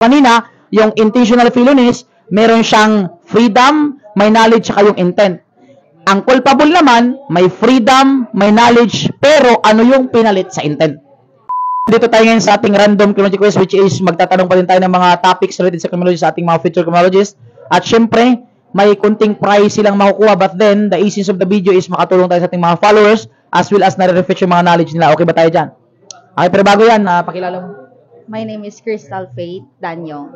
kanina, yung intentional felonies, meron siyang freedom, may knowledge, saka yung intent. Ang culpable naman, may freedom, may knowledge, pero ano yung pinalit sa intent? Dito tayo ngayon sa ating random criminology quiz, which is magtatanong pa din tayo ng mga topics related sa criminology sa ating mga future criminologists. At syempre, may kunting prize silang makukuha, but then, the essence of the video is makatulong tayo sa ating mga followers as well as nare-refresh yung mga knowledge nila. Okay ba tayo dyan? Okay, pero bago yan, pakilala mo. My name is Crystal Faith Danyo.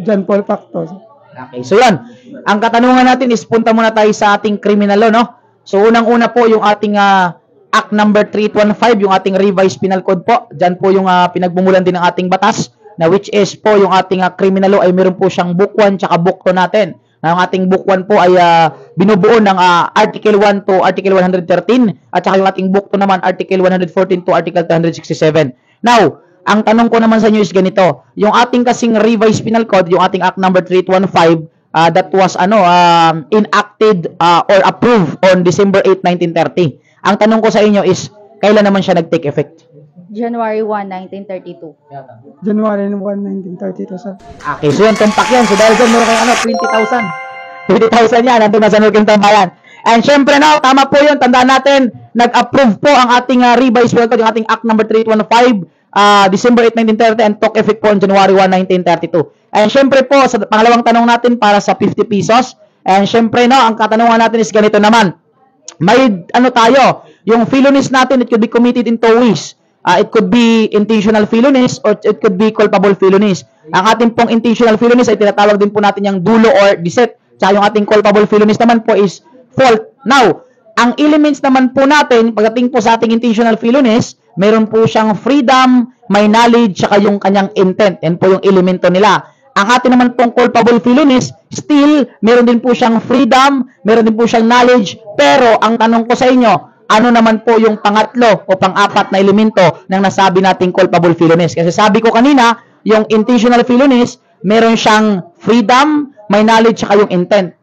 John Paul Pactos. Okay, so yan. Ang katanungan natin is punta muna tayo sa ating criminal law, no? So unang-una po yung ating Act number 3815, yung ating revised penal code po. Diyan po yung pinagbumulan din ng ating batas, na which is po yung ating criminal law ay meron po siyang book 1 tsaka book 2 natin. Na ang ating book 1 po ay binubuo ng Article 1 to Article 113 at saka yung ating book 2 naman Article 114 to Article 267. Now, ang tanong ko naman sa inyo is ganito. Yung ating kasing revised penal code, yung ating Act number 3815, that was enacted or approved on December 8, 1930. Ang tanong ko sa inyo is, kailan naman siya nag-take effect? January 1, 1932. January 1, 1932, sir. Okay, so yan, tumpak yan. So dahil dyan, meron kayong 20,000. 20,000 yan, nandun na sa Nurking Tambayan. And syempre, no, tama po yun. Tandaan natin, nag-approve po ang ating revised penal code, yung ating Act number 3815, December 8, 1930 and took effect po on January 1, 1932. And syempre po, sa pangalawang tanong natin para sa 50 pesos. And syempre, no, ang katanungan natin is ganito naman. May tayo, yung felonies natin, it could be committed in 2 ways. It could be intentional felonies or it could be culpable felonies. Ang ating pong intentional felonies ay tinatawag din po natin yung dulo or deceit. Tsaka yung ating culpable felonies naman po is fault. Now, ang elements naman po natin, pagdating po sa ating intentional felonies, meron po siyang freedom, may knowledge, tsaka yung kanyang intent. Yan po yung elemento nila. Ang atin naman pong culpable felonies, still, meron din po siyang freedom, meron din po siyang knowledge, pero ang tanong ko sa inyo, ano naman po yung pangatlo o pang-apat na elemento ng nasabi nating culpable felonies? Kasi sabi ko kanina, yung intentional felonies, meron siyang freedom, may knowledge, tsaka yung intent.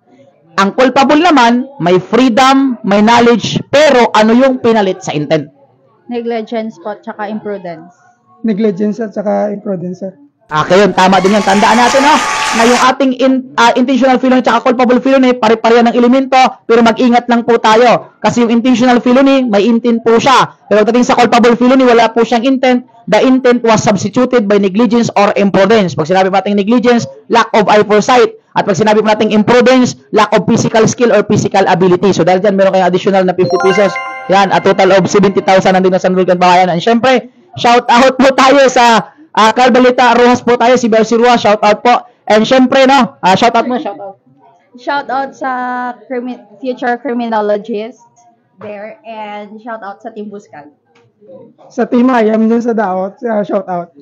Ang culpable naman, may freedom, may knowledge, pero ano yung pinalit sa intent? Negligence po, tsaka imprudence. Negligence at saka imprudence, sir. Okay, yun. Tama din yan. Tandaan natin, no? Na yung ating intentional felony at culpable felony, pare-pareho ng elemento, pero mag-ingat lang po tayo. Kasi yung intentional felony, may intent po siya. Pero pagdating sa culpable felony, wala po siyang intent. The intent was substituted by negligence or imprudence. Pag sinabi natin negligence, lack of eye foresight. At pag sinabi natin imprudence, lack of physical skill or physical ability. So dahil dyan, meron kayong additional na 50 pesos. Yan, a total of 70,000 nandun na sa Nurking Tambayan. And syempre, shout out po tayo sa Carbalita Rojas po tayo, si Bercy Rua, shout out po. And syempre, no, shout out mo, shout out. Shout out sa future criminologist there and shout out sa Team Buscal. Sa Team IM dyan sa Daot, shout out.